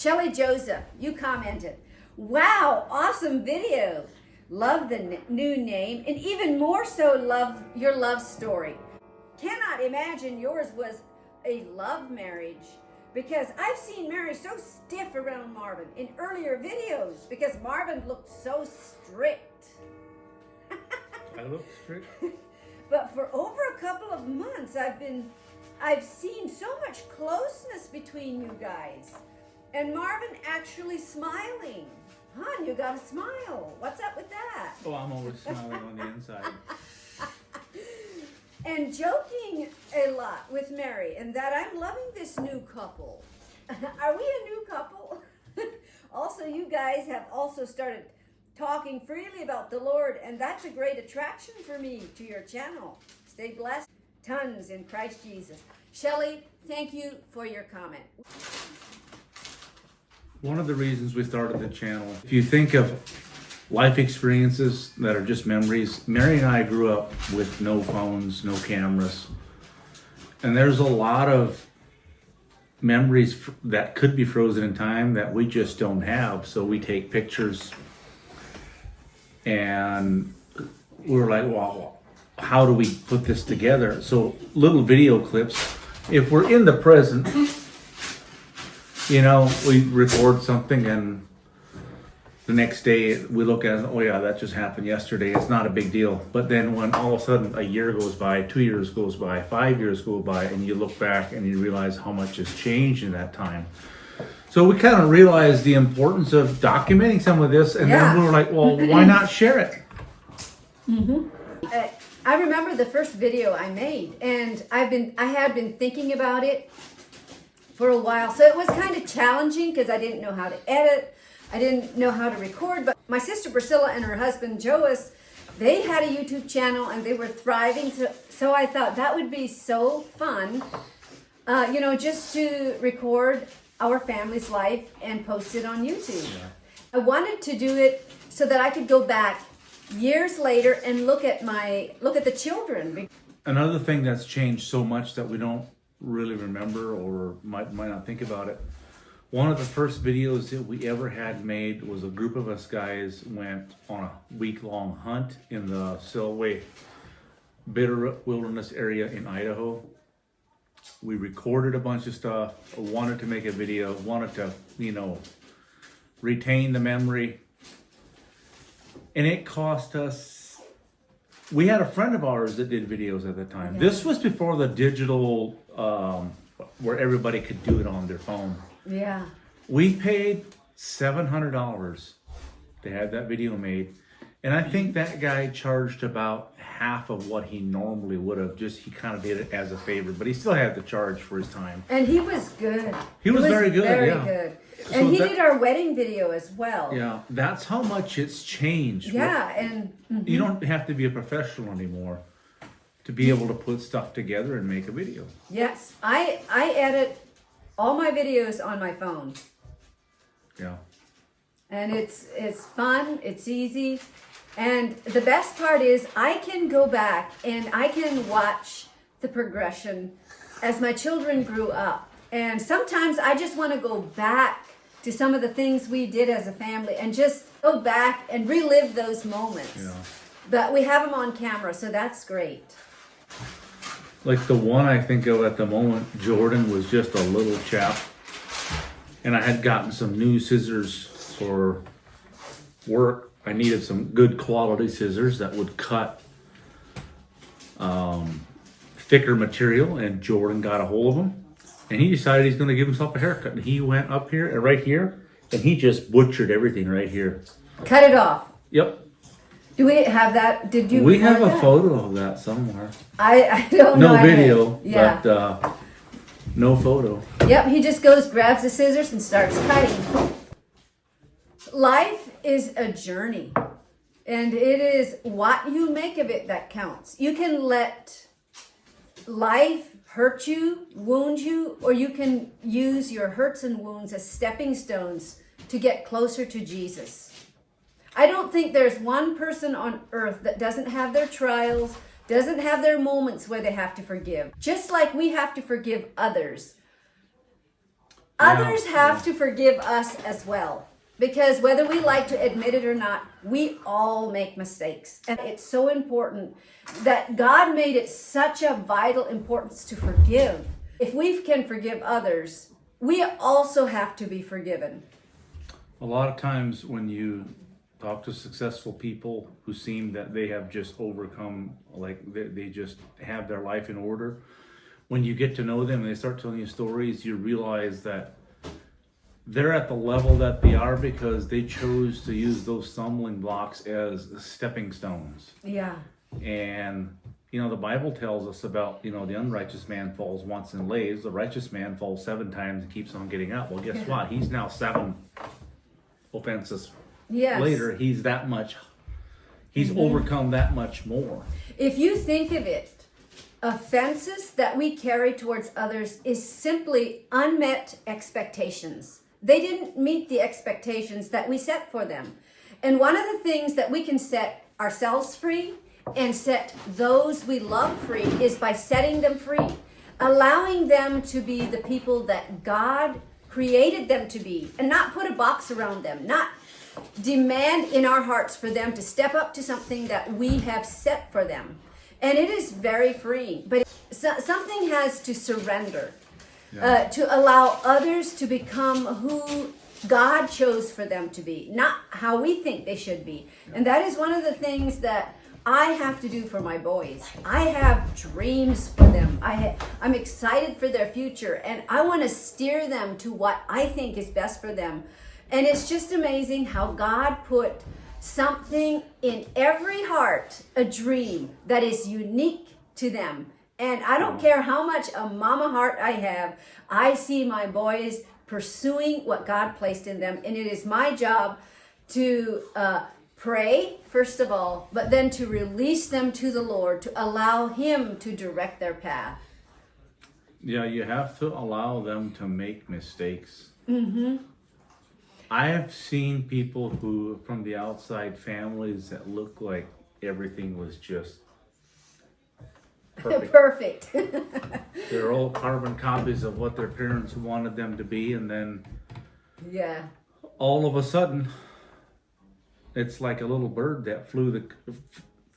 Shelly Joseph, you commented, wow, awesome video. Love the new name, and even more so love your love story. Cannot imagine yours was a love marriage, because I've seen Mary so stiff around Marvin in earlier videos because Marvin looked so strict. I look strict. But for over a couple of months, I've seen so much closeness between you guys. And Marvin actually smiling. Hon, you got a smile. What's up with that? Oh, I'm always smiling on the inside. And joking a lot with Mary, and that I'm loving this new couple. Are we a new couple? Also, you guys have also started talking freely about the Lord, and that's a great attraction for me to your channel. Stay blessed. Tons in Christ Jesus. Shelly, thank you for your comment. One of the reasons we started the channel, if you think of life experiences that are just memories, Mary and I grew up with no phones, no cameras, and there's a lot of memories that could be frozen in time that we just don't have. So we take pictures, and we're like, well, how do we put this together? So little video clips. If we're in the present, you know, we record something and the next day we look at it, oh yeah, that just happened yesterday. It's not a big deal. But then when all of a sudden a year goes by, 2 years goes by, 5 years go by, and you look back and you realize how much has changed in that time. So we kind of realized the importance of documenting some of this, and then we were like, well, why not share it? I remember the first video I made, and I had been thinking about it for a while. So it was kind of challenging because I didn't know how to edit. I didn't know how to record, but my sister Priscilla and her husband Joas, they had a YouTube channel and they were thriving. So I thought that would be so fun, you know, just to record our family's life and post it on YouTube. Yeah. I wanted to do it so that I could go back years later and look at the children. Another thing that's changed so much that we don't really remember or might not think about it. One of the first videos that we ever had made was a group of us guys went on a week-long hunt in the Selway Bitter Wilderness area in Idaho. We recorded a bunch of stuff, wanted to make a video, wanted to, you know, retain the memory. And it cost us, we had a friend of ours that did videos at the time. Yeah. This was before the digital, where everybody could do it on their phone. Yeah. We paid $700 to have that video made. And I think that guy charged about half of what he normally would have. Just, he kind of did it as a favor, but he still had to charge for his time. And he was good. He was very good, very yeah. good. And so he did our wedding video as well. Yeah, that's how much it's changed. Yeah, and you don't have to be a professional anymore to be able to put stuff together and make a video. Yes, I edit all my videos on my phone. Yeah. And it's fun, it's easy. And the best part is I can go back and I can watch the progression as my children grew up. And sometimes I just want to go back to some of the things we did as a family and just go back and relive those moments. Yeah. But we have them on camera, so that's great. Like the one I think of at the moment, Jordan was just a little chap. And I had gotten some new scissors for work. I needed some good quality scissors that would cut thicker material, and Jordan got a hold of them. And he decided he's going to give himself a haircut. And he went up here and right here, and he just butchered everything right here. Cut it off. Yep. Do we have that? Did you? We have a photo of that somewhere. I don't know. No video, yeah. but no photo. Yep, he just goes, grabs the scissors, and starts cutting. Life is a journey, and it is what you make of it that counts. You can let life hurt you, wound you, or you can use your hurts and wounds as stepping stones to get closer to Jesus. I don't think there's one person on earth that doesn't have their trials, doesn't have their moments where they have to forgive. Just like we have to forgive others. Others have to forgive us as well. Because whether we like to admit it or not, we all make mistakes. And it's so important that God made it such a vital importance to forgive. If we can forgive others, we also have to be forgiven. A lot of times when you talk to successful people who seem that they have just overcome, like they just have their life in order, when you get to know them and they start telling you stories, you realize that they're at the level that they are because they chose to use those stumbling blocks as stepping stones. Yeah. And, you know, the Bible tells us about, you know, the unrighteous man falls once and lays. The righteous man falls 7 times and keeps on getting up. Well, guess what? He's now 7 offenses later. He's that much, he's overcome that much more. If you think of it, offenses that we carry towards others is simply unmet expectations. They didn't meet the expectations that we set for them. And one of the things that we can set ourselves free and set those we love free is by setting them free, allowing them to be the people that God created them to be, and not put a box around them, not demand in our hearts for them to step up to something that we have set for them. And it is very freeing, but something has to surrender. To allow others to become who God chose for them to be, not how we think they should be. And that is one of the things that I have to do for my boys. I have dreams for them. I'm excited for their future, and I want to steer them to what I think is best for them. And it's just amazing how God put something in every heart, a dream that is unique to them. And I don't care how much a mama heart I have, I see my boys pursuing what God placed in them. And it is my job to pray, first of all, but then to release them to the Lord, to allow Him to direct their path. Yeah, you have to allow them to make mistakes. Mm-hmm. I have seen people who, from the outside, families that look like everything was just perfect. They're all carbon copies of what their parents wanted them to be, and then all of a sudden it's like a little bird that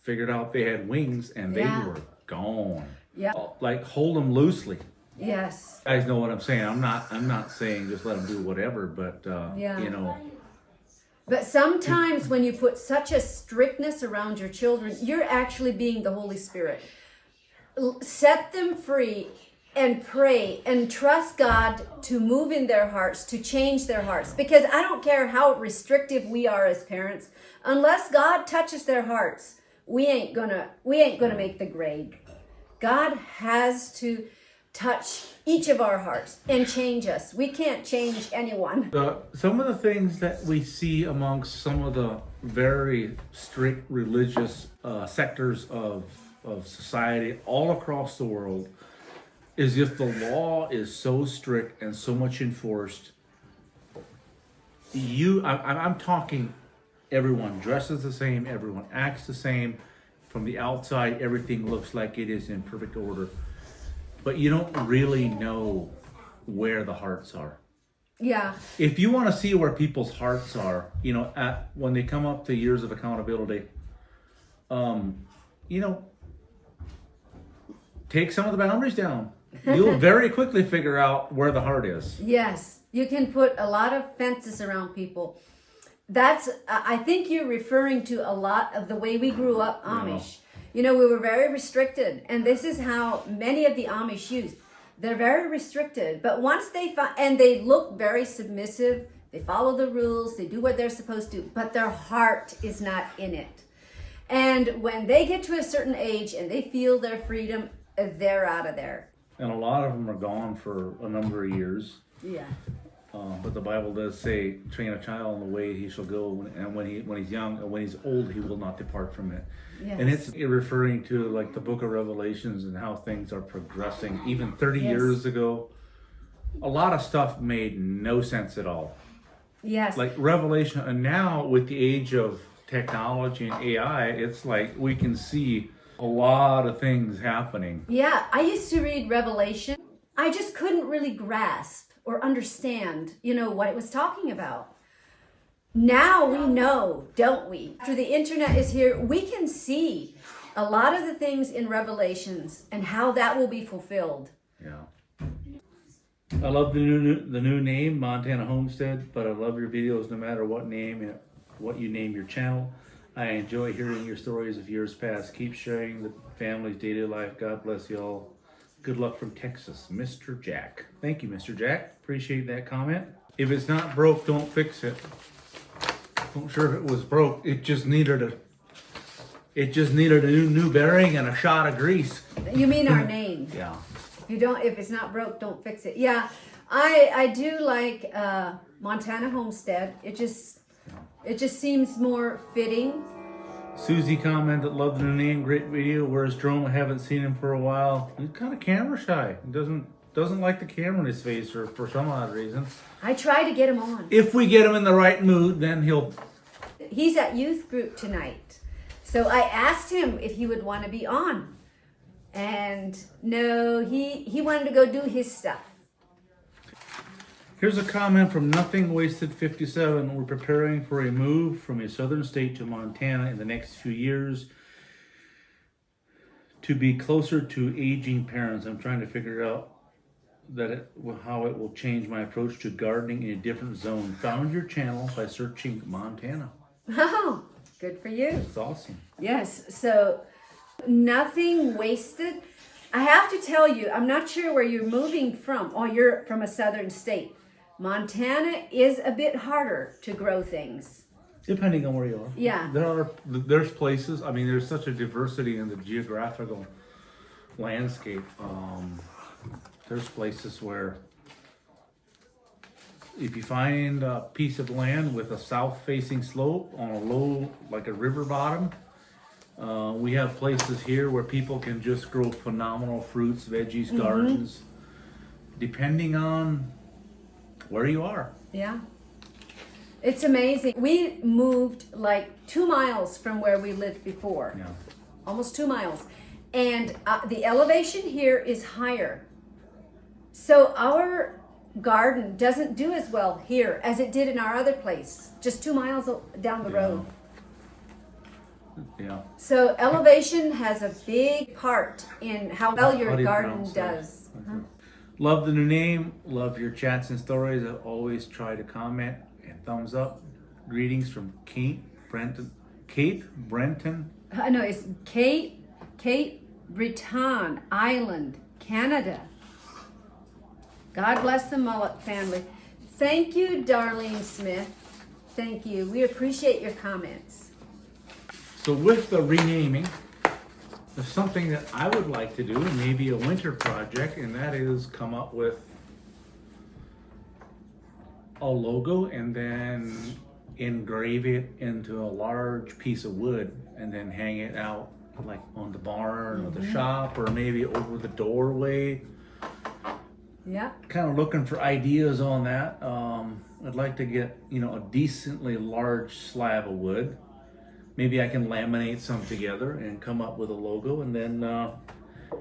figured out they had wings, and they were gone. Like, hold them loosely. Yes. You guys know what I'm saying. I'm not saying just let them do whatever, but you know. But sometimes when you put such a strictness around your children, you're actually being the Holy Spirit. Set them free and pray and trust God to move in their hearts, to change their hearts. Because I don't care how restrictive we are as parents, unless God touches their hearts, we ain't gonna make the grade. God has to touch each of our hearts and change us. We can't change anyone. Some of the things that we see amongst some of the very strict religious sectors of society all across the world is, if the law is so strict and so much enforced, I'm talking everyone dresses the same, everyone acts the same. From the outside, everything looks like it is in perfect order. But you don't really know where the hearts are. Yeah. If you want to see where people's hearts are, you know, when they come up to years of accountability, you know, take some of the boundaries down. You'll very quickly figure out where the heart is. Yes, you can put a lot of fences around people. I think you're referring to a lot of the way we grew up Amish. You know, we were very restricted, and this is how many of the Amish use. They're very restricted, but once they look very submissive, they follow the rules, they do what they're supposed to, but their heart is not in it. And when they get to a certain age and they feel their freedom, they're out of there. And a lot of them are gone for a number of years. Yeah. But the Bible does say, train a child in the way he shall go, and when he's young, and when he's old, he will not depart from it. Yes. And it's referring to like the book of Revelations and how things are progressing. Even 30 years ago, a lot of stuff made no sense at all. Yes. Like Revelation, and now with the age of technology and AI, it's like we can see a lot of things happening. Yeah, I used to read Revelation. I just couldn't really grasp or understand, what it was talking about. Now we know, don't we? After the internet is here, we can see a lot of the things in Revelations and how that will be fulfilled. Yeah. I love the new name, Montana Homestead, but I love your videos no matter what you name your channel. I enjoy hearing your stories of years past. Keep sharing the family's daily life. God bless you all. Good luck from Texas, Mr. Jack. Thank you, Mr. Jack. Appreciate that comment. If it's not broke, don't fix it. I'm sure if it was broke, it just needed a new bearing and a shot of grease. You mean our name? Yeah. If it's not broke, don't fix it. Yeah, I do like Montana Homestead. It just seems more fitting. Susie commented, love the new name, great video. Where's Jerome? I haven't seen him for a while. He's kind of camera shy. He doesn't like the camera in his face or for some odd reason. I try to get him on. If we get him in the right mood, then He's at youth group tonight. So I asked him if he would want to be on. And no, he wanted to go do his stuff. Here's a comment from Nothing Wasted 57. We're preparing for a move from a southern state to Montana in the next few years to be closer to aging parents. I'm trying to figure out how it will change my approach to gardening in a different zone. Found your channel by searching Montana. Oh, good for you. That's awesome. Yes, so Nothing Wasted. I have to tell you, I'm not sure where you're moving from. Oh, you're from a southern state. Montana is a bit harder to grow things. Depending on where you are. Yeah. There's places, there's such a diversity in the geographical landscape. There's places where if you find a piece of land with a south-facing slope on a low, like a river bottom, we have places here where people can just grow phenomenal fruits, veggies, gardens, depending on where you are. Yeah. It's amazing. We moved like 2 miles from where we lived before. Yeah. Almost 2 miles. And the elevation here is higher. So our garden doesn't do as well here as it did in our other place, just 2 miles down the road. Yeah. So elevation has a big part in how well your garden does. Love the new name. Love your chats and stories. I always try to comment and thumbs up. Greetings from Cape Breton. No, it's Cape Breton Island, Canada. God bless the Mullet family. Thank you, Darlene Smith. Thank you. We appreciate your comments. So with the renaming, there's something that I would like to do, maybe a winter project, and that is come up with a logo and then engrave it into a large piece of wood and then hang it out like on the barn or the shop or maybe over the doorway. Yeah. Kind of looking for ideas on that. I'd like to get, a decently large slab of wood. Maybe I can laminate some together and come up with a logo and then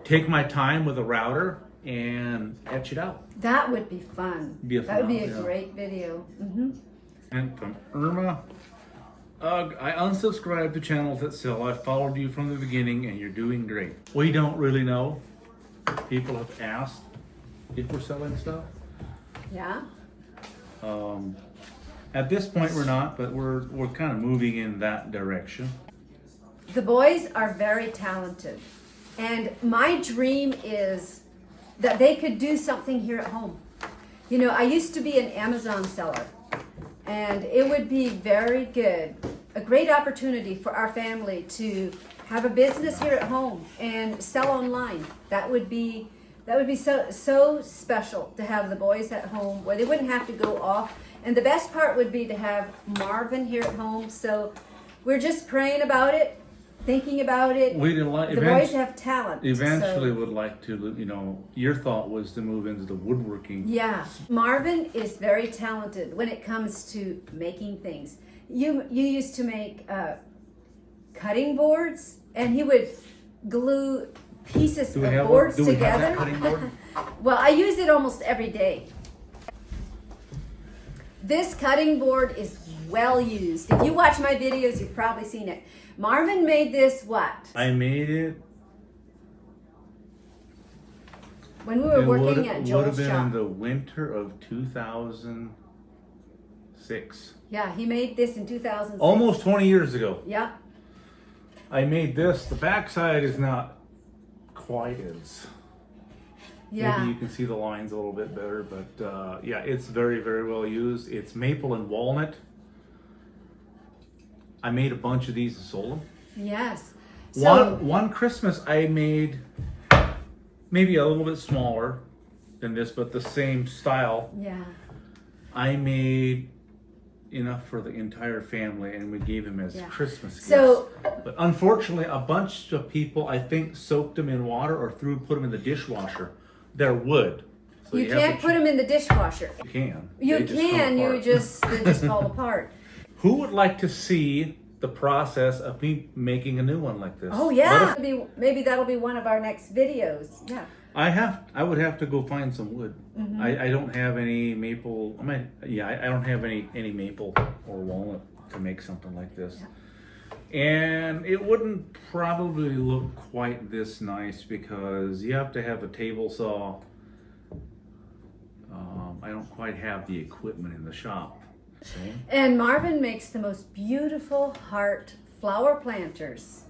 take my time with a router and etch it out. That would be fun. That would be a great video. And from Irma, I unsubscribed to channels that sell. I followed you from the beginning and you're doing great. We don't really know. People have asked if we're selling stuff. Yeah. At this point we're not, but we're kind of moving in that direction. The boys are very talented. And my dream is that they could do something here at home. I used to be an Amazon seller. And it would be very good, a great opportunity for our family to have a business here at home and sell online. That would be so special to have the boys at home where they wouldn't have to go off. And the best part would be to have Marvin here at home. So we're just praying about it, thinking about it. The boys have talent. Eventually would like to, your thought was to move into the woodworking. Yeah. Marvin is very talented when it comes to making things. You used to make cutting boards, and he would glue pieces of boards together. Cutting board? Well, I use it almost every day. This cutting board is well used. If you watch my videos, you've probably seen it. Marvin made this what? I made it. When we were working at Would have Joel's been shop. in the winter of 2006. Yeah, he made this in 2006. Almost 20 years ago. Yeah. I made this. The backside is not quite as. Yeah. Maybe you can see the lines a little bit better, but yeah, it's very, very well used. It's maple and walnut. I made a bunch of these and sold them. Yes. So, One Christmas I made maybe a little bit smaller than this, but the same style. yeah. I made enough for the entire family, and we gave them as Yeah. Christmas gifts. So, But unfortunately, a bunch of people, I think, soaked them in water or put them in the dishwasher. They're wood. So you have can't to put them in the dishwasher. You can. You They just can, come apart. they just fall apart. Who would like to see the process of me making a new one like this? Oh yeah, maybe that'll be one of our next videos. Yeah. I would have to go find some wood. Mm-hmm. I don't have any maple. I don't have any maple or walnut to make something like this. Yeah. And it wouldn't probably look quite this nice because you have to have a table saw. I don't quite have the equipment in the shop. See? And Marvin makes the most beautiful heart flower planters.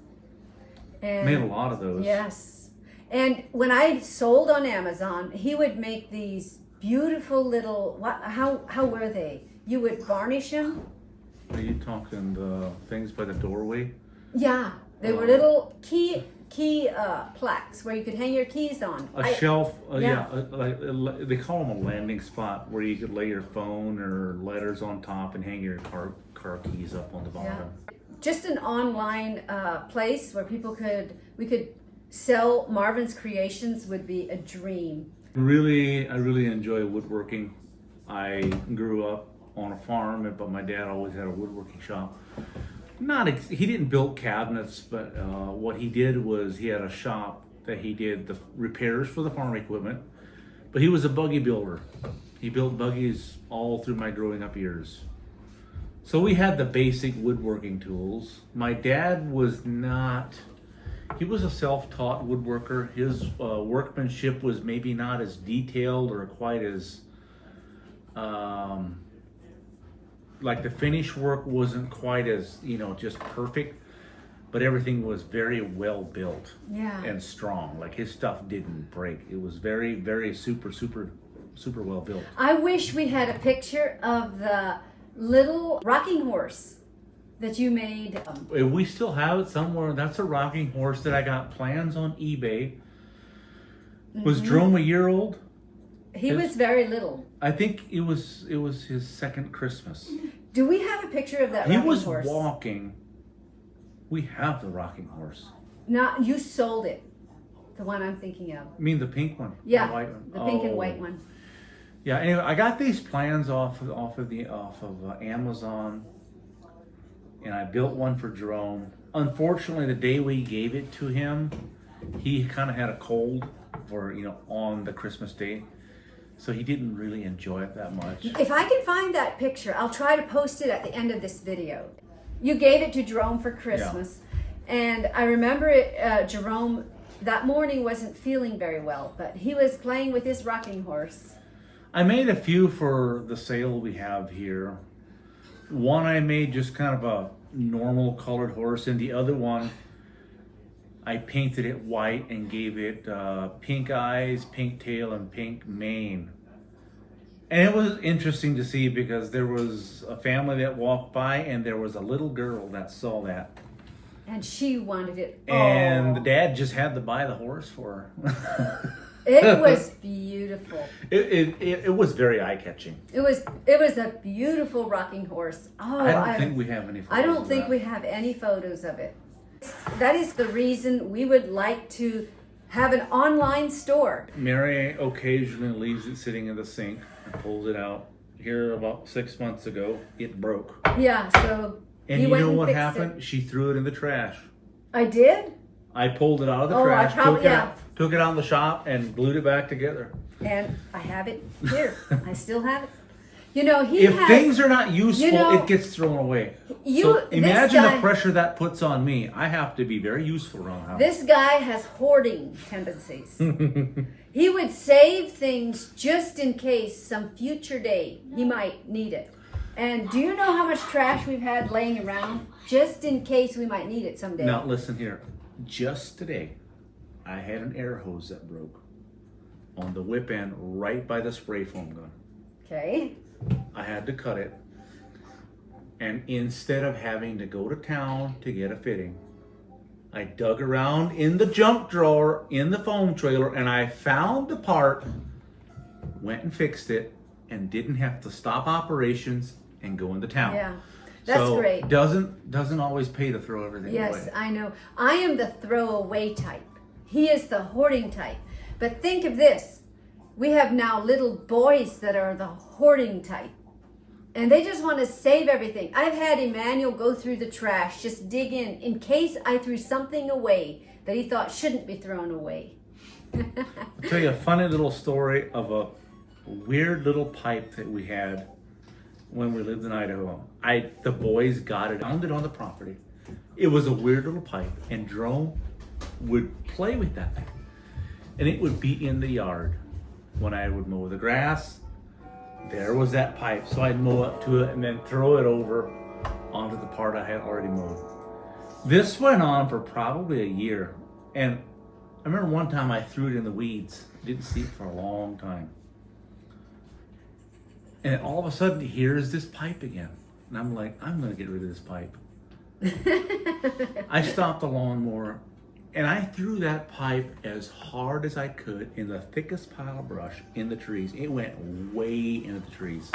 And Made a lot of those. yes. And when I sold on Amazon, he would make these beautiful little. How were they? You would varnish them. Are you talking the things by the doorway? Yeah, they were little key plaques where you could hang your keys on. A shelf, yeah. they call them a landing spot where you could lay your phone or letters on top and hang your car keys up on the bottom. Just an online place where we could sell Marvin's creations would be a dream. I really enjoy woodworking. I grew up on a farm, but my dad always had a woodworking shop. He didn't build cabinets, but what he did was he had a shop that he did the repairs for the farm equipment. But he was a buggy builder. He built buggies all through my growing up years. So we had the basic woodworking tools. My dad was not. He was a self-taught woodworker. His workmanship was maybe not as detailed or quite as. Like the finish work wasn't quite as, just perfect, but everything was very well built and strong. Like his stuff didn't break. It was very, very super well built. I wish we had a picture of the little rocking horse that you made. We still have it somewhere. That's a rocking horse that I got plans on eBay. Was Jerome a year old? He was very little. I think it was his second Christmas. Do we have a picture of that He rocking was horse? walking. We have the rocking horse. No, you sold it. The one I'm thinking of. I mean the pink one. Yeah, the white one. the pink and white one. Yeah. Anyway, I got these plans off of Amazon, and I built one for Jerome. Unfortunately, the day we gave it to him, he kind of had a cold on the Christmas day. So he didn't really enjoy it that much. If I can find that picture, I'll try to post it at the end of this video. You gave it to Jerome for Christmas. Yeah. And I remember Jerome that morning wasn't feeling very well, but he was playing with his rocking horse. I made a few for the sale we have here. One I made just kind of a normal colored horse, and the other one I painted it white and gave it pink eyes, pink tail, and pink mane. And it was interesting to see because there was a family that walked by and there was a little girl that saw that. And she wanted it. And the dad just had to buy the horse for her. It was beautiful. It was very eye-catching. It was a beautiful rocking horse. Oh, I don't think we have any photos I don't think we have any photos of it. That is the reason we would like to have an online store. Mary occasionally leaves it sitting in the sink and pulls it out. Here about 6 months ago, it broke. Yeah, so and you know what happened? She threw it in the trash. I did? I pulled it out of the trash, took it out in the shop, and glued it back together. And I have it here. I still have it. You know, if things are not useful, it gets thrown away. So imagine the pressure that puts on me. I have to be very useful around the house. This guy has hoarding tendencies. He would save things just in case some future day he might need it. And do you know how much trash we've had laying around just in case we might need it someday? Now listen here. Just today, I had an air hose that broke on the whip end right by the spray foam gun. Okay. I had to cut it. And instead of having to go to town to get a fitting, I dug around in the junk drawer in the foam trailer and I found the part, went and fixed it, and didn't have to stop operations and go into town. Yeah, that's great. Doesn't always pay to throw everything away. Yes, I know. I am the throwaway type. He is the hoarding type. But think of this. We have now little boys that are the hoarding type. And they just want to save everything. I've had Emmanuel go through the trash, just dig in case I threw something away that he thought shouldn't be thrown away. I'll tell you a funny little story of a weird little pipe that we had when we lived in Idaho. The boys got it, found it on the property. It was a weird little pipe, and Jerome would play with that thing. And it would be in the yard. When I would mow the grass, there was that pipe. So I'd mow up to it and then throw it over onto the part I had already mowed. This went on for probably a year. And I remember one time I threw it in the weeds. Didn't see it for a long time. And all of a sudden, here's this pipe again. And I'm like, I'm going to get rid of this pipe. I stopped the lawnmower and I threw that pipe as hard as I could in the thickest pile of brush in the trees. It went way into the trees.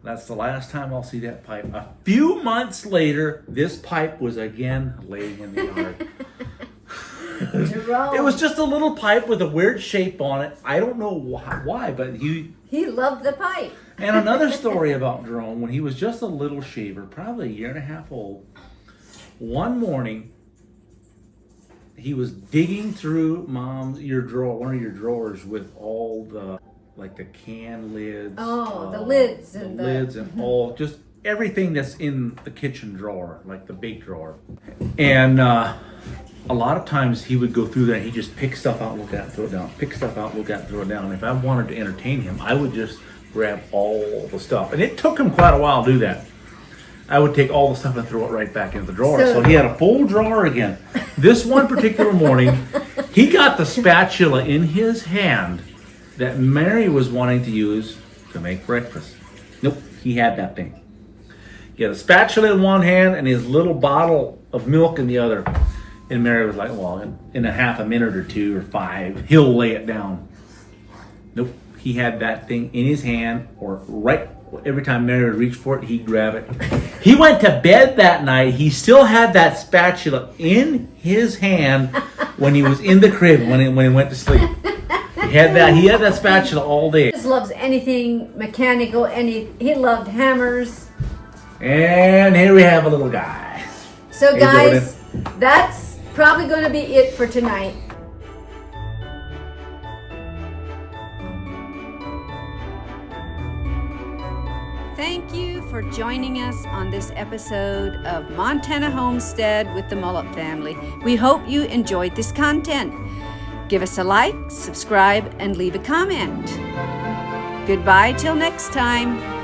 That's the last time I'll see that pipe. A few months later, this pipe was again laying in the yard. Jerome. It was just a little pipe with a weird shape on it. I don't know why, but he loved the pipe. And another story about Jerome, when he was just a little shaver, probably a year and a half old, one morning, he was digging through one of your drawers with all the, like the can lids. Oh, the lids and lids and all, just everything that's in the kitchen drawer, like the big drawer. And a lot of times he would go through there and he'd just pick stuff out, look at it, throw it down. Pick stuff out, look at it, throw it down. If I wanted to entertain him, I would just grab all the stuff. And it took him quite a while to do that. I would take all the stuff and throw it right back into the drawer. So he had a full drawer again. This one particular morning, he got the spatula in his hand that Mary was wanting to use to make breakfast. Nope, he had that thing. He had a spatula in one hand and his little bottle of milk in the other. And Mary was like, well, in a half a minute or 2 or 5, he'll lay it down. Nope, he had that thing in his hand, or right every time Mary would reach for it, he'd grab it. He went to bed that night. He still had that spatula in his hand when he was in the crib, when he went to sleep. He had that spatula all day. He just loves anything mechanical, he loved hammers. And here we have a little guy. So Hey, guys, that's probably going to be it for tonight. Thank you for joining us on this episode of Montana Homestead with the Mullet family. We hope you enjoyed this content. Give us a like, subscribe, and leave a comment. Goodbye till next time.